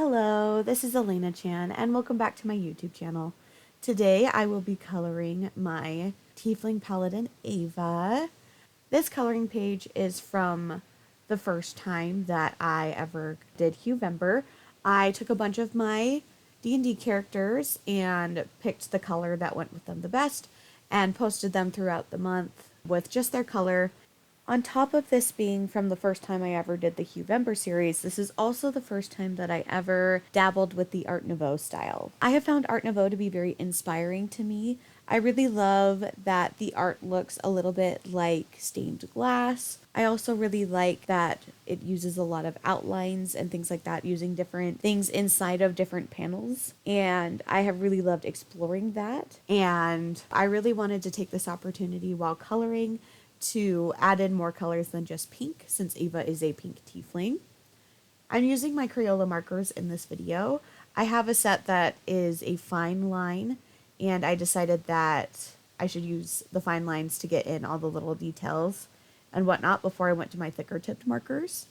Hello, this is Alaina Chan, and welcome back to my YouTube channel. Today I will be coloring my tiefling paladin Ava. This coloring page is from the first time that I ever did huevember. I took a bunch of my D&D characters and picked the color that went with them the best and posted them throughout the month with just their color. On top of this being from the first time I ever did the huevember series, this is also the first time that I ever dabbled with the Art Nouveau style. I have found Art Nouveau to be very inspiring to me. I really love that the art looks a little bit like stained glass. I also really like that it uses a lot of outlines and things like that, using different things inside of different panels. And I have really loved exploring that. And I really wanted to take this opportunity while coloring to add in more colors than just pink, since Ava is a pink tiefling. I'm using my Crayola markers in this video. I have a set that is a fine line, and I decided that I should use the fine lines to get in all the little details and whatnot before I went to my thicker tipped markers.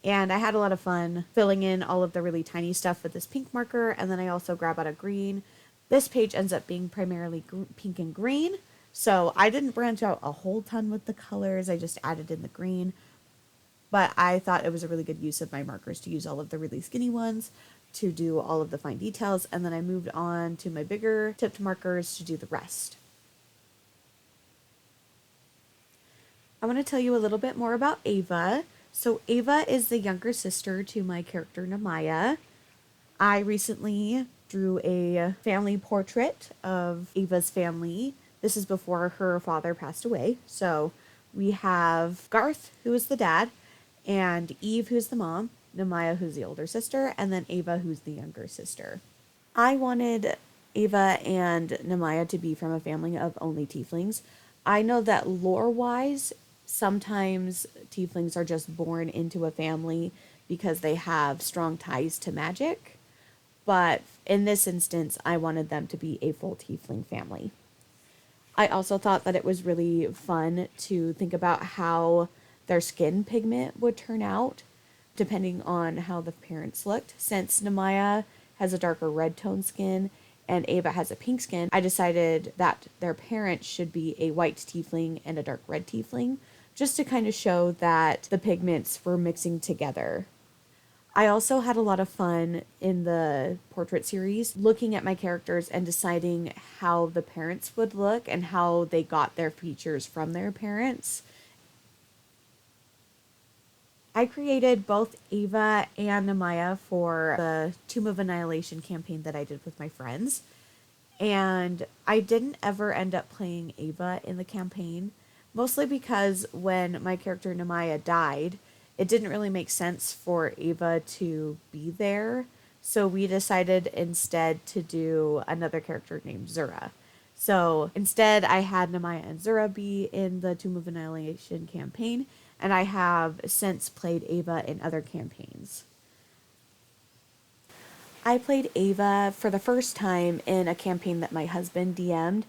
And I had a lot of fun filling in all of the really tiny stuff with this pink marker, and then I also grab out a green. This page ends up being primarily pink and green, so I didn't branch out a whole ton with the colors. I just added in the green. But I thought it was a really good use of my markers to use all of the really skinny ones to do all of the fine details. And then I moved on to my bigger tipped markers to do the rest. I want to tell you a little bit more about Ava. So Ava is the younger sister to my character Namaya. I recently drew a family portrait of Ava's family. This is before her father passed away. So we have Garth, who is the dad, and Eve, who's the mom, Namaya, who's the older sister, and then Ava, who's the younger sister. I wanted Ava and Namaya to be from a family of only tieflings. I know that lore-wise, sometimes tieflings are just born into a family because they have strong ties to magic. But in this instance, I wanted them to be a full tiefling family. I also thought that it was really fun to think about how their skin pigment would turn out depending on how the parents looked. Since Namaya has a darker red tone skin and Ava has a pink skin, I decided that their parents should be a white tiefling and a dark red tiefling, just to kind of show that the pigments were mixing together. I also had a lot of fun in the portrait series looking at my characters and deciding how the parents would look and how they got their features from their parents. I created both Ava and Namaya for the Tomb of Annihilation campaign that I did with my friends. And I didn't ever end up playing Ava in the campaign, mostly because when my character Namaya died, it didn't really make sense for Ava to be there. So we decided instead to do another character named Zura. So instead, I had Namaya and Zura be in the Tomb of Annihilation campaign, and I have since played Ava in other campaigns. I played Ava for the first time in a campaign that my husband DM'd,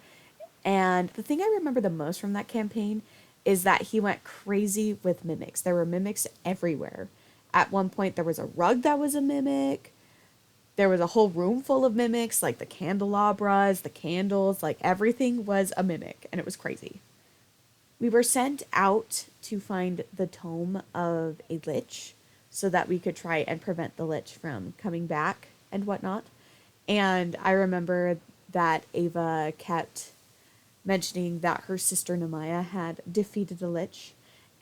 and the thing I remember the most from that campaign is that he went crazy with mimics. There were mimics everywhere. At one point, there was a rug that was a mimic. There was a whole room full of mimics, like the candelabras, the candles, like everything was a mimic, and it was crazy. We were sent out to find the tome of a lich so that we could try and prevent the lich from coming back and whatnot. And I remember that Ava kept mentioning that her sister Namaya had defeated a lich,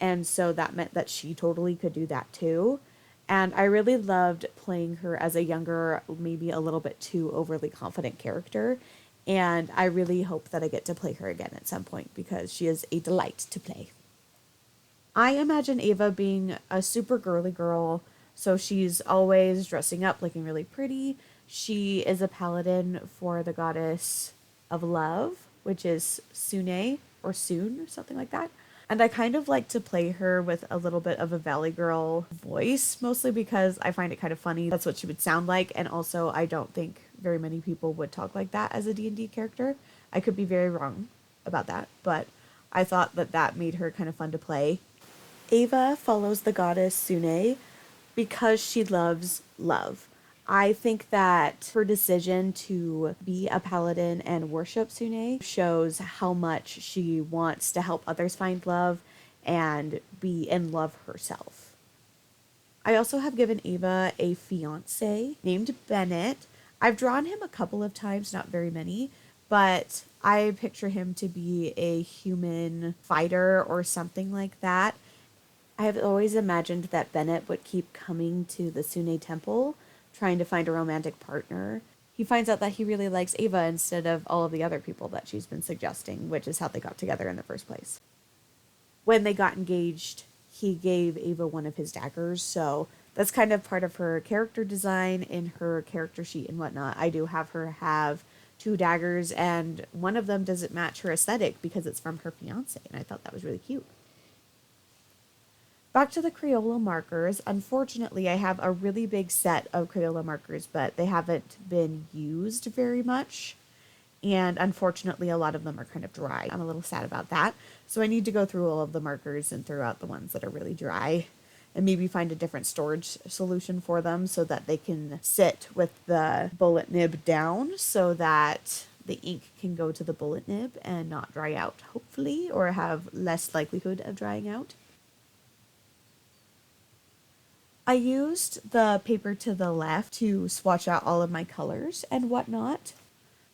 and so that meant that she totally could do that too. And I really loved playing her as a younger, maybe a little bit too overly confident character, and I really hope that I get to play her again at some point because she is a delight to play. I imagine Ava being a super girly girl, so she's always dressing up, looking really pretty. She is a paladin for the goddess of love, which is Sune or Soon or something like that. And I kind of like to play her with a little bit of a Valley Girl voice, mostly because I find it kind of funny. That's what she would sound like, and also I don't think very many people would talk like that as a D&D character. I could be very wrong about that, but I thought that that made her kind of fun to play. Ava follows the goddess Sune because she loves love. I think that her decision to be a paladin and worship Sune shows how much she wants to help others find love and be in love herself. I also have given Ava a fiance named Bennett. I've drawn him a couple of times, not very many, but I picture him to be a human fighter or something like that. I have always imagined that Bennett would keep coming to the Sune Temple, trying to find a romantic partner. He finds out that he really likes Ava instead of all of the other people that she's been suggesting, which is how they got together in the first place. When they got engaged, he gave Ava one of his daggers, so that's kind of part of her character design in her character sheet and whatnot. I do have her have two daggers, and one of them doesn't match her aesthetic because it's from her fiance, and I thought that was really cute. Back to the Crayola markers. Unfortunately, I have a really big set of Crayola markers, but they haven't been used very much. And unfortunately, a lot of them are kind of dry. I'm a little sad about that. So I need to go through all of the markers and throw out the ones that are really dry and maybe find a different storage solution for them so that they can sit with the bullet nib down so that the ink can go to the bullet nib and not dry out, hopefully, or have less likelihood of drying out. I used the paper to the left to swatch out all of my colors and whatnot.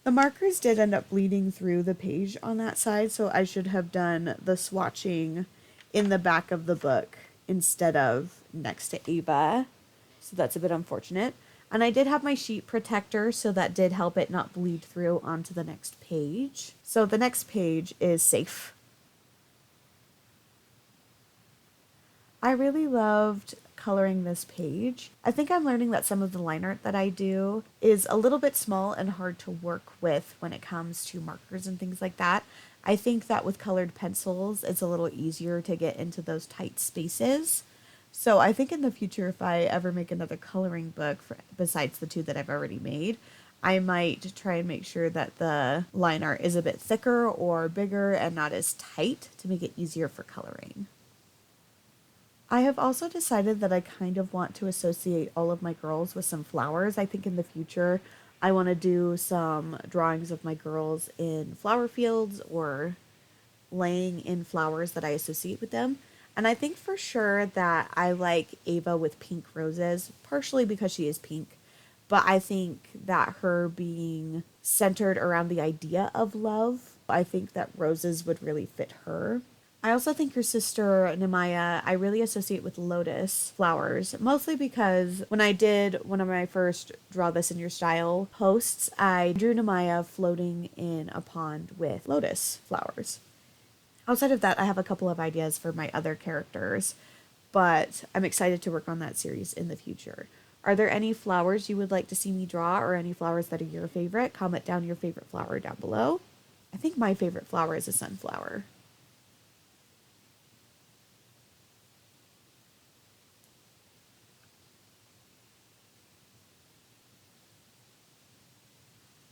The markers did end up bleeding through the page on that side, so I should have done the swatching in the back of the book instead of next to Ava. So that's a bit unfortunate. And I did have my sheet protector, so that did help it not bleed through onto the next page. So the next page is safe. I really loved coloring this page. I think I'm learning that some of the line art that I do is a little bit small and hard to work with when it comes to markers and things like that. I think that with colored pencils, it's a little easier to get into those tight spaces. So I think in the future, if I ever make another coloring book besides the two that I've already made, I might try and make sure that the line art is a bit thicker or bigger and not as tight to make it easier for coloring. I have also decided that I kind of want to associate all of my girls with some flowers. I think in the future I want to do some drawings of my girls in flower fields or laying in flowers that I associate with them. And I think for sure that I like Ava with pink roses, partially because she is pink, but I think that her being centered around the idea of love, I think that roses would really fit her. I also think your sister, Nemaya, I really associate with lotus flowers, mostly because when I did one of my first Draw This in Your Style posts, I drew Nemaya floating in a pond with lotus flowers. Outside of that, I have a couple of ideas for my other characters, but I'm excited to work on that series in the future. Are there any flowers you would like to see me draw or any flowers that are your favorite? Comment down your favorite flower down below. I think my favorite flower is a sunflower.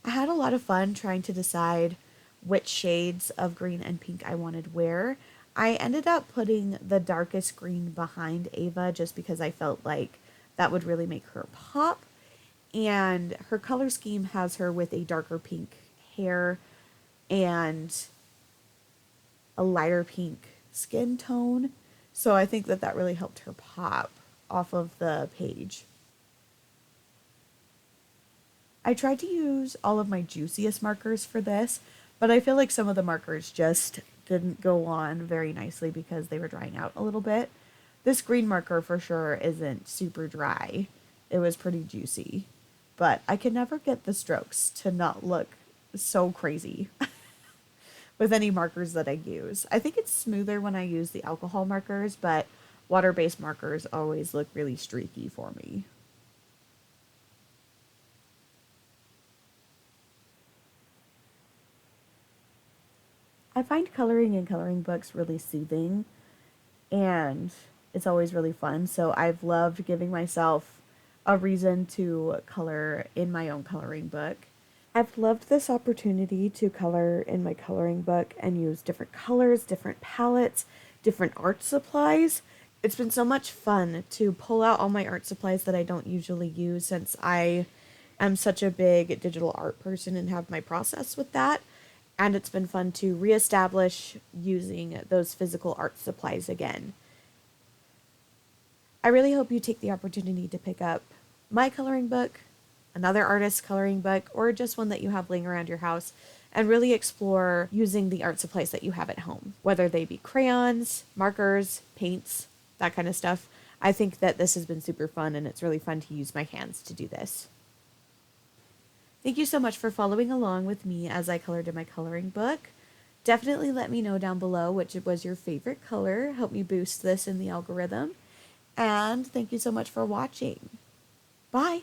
I had a lot of fun trying to decide which shades of green and pink I wanted where. I ended up putting the darkest green behind Ava just because I felt like that would really make her pop. And her color scheme has her with a darker pink hair and a lighter pink skin tone. So I think that that really helped her pop off of the page. I tried to use all of my juiciest markers for this, but I feel like some of the markers just didn't go on very nicely because they were drying out a little bit. This green marker for sure isn't super dry. It was pretty juicy, but I can never get the strokes to not look so crazy with any markers that I use. I think it's smoother when I use the alcohol markers, but water-based markers always look really streaky for me. I find coloring in coloring books really soothing and it's always really fun. So I've loved giving myself a reason to color in my own coloring book. I've loved this opportunity to color in my coloring book and use different colors, different palettes, different art supplies. It's been so much fun to pull out all my art supplies that I don't usually use since I am such a big digital art person and have my process with that. And it's been fun to reestablish using those physical art supplies again. I really hope you take the opportunity to pick up my coloring book, another artist's coloring book, or just one that you have laying around your house and really explore using the art supplies that you have at home, whether they be crayons, markers, paints, that kind of stuff. I think that this has been super fun and it's really fun to use my hands to do this. Thank you so much for following along with me as I colored in my coloring book. Definitely let me know down below which was your favorite color. Help me boost this in the algorithm. And thank you so much for watching. Bye.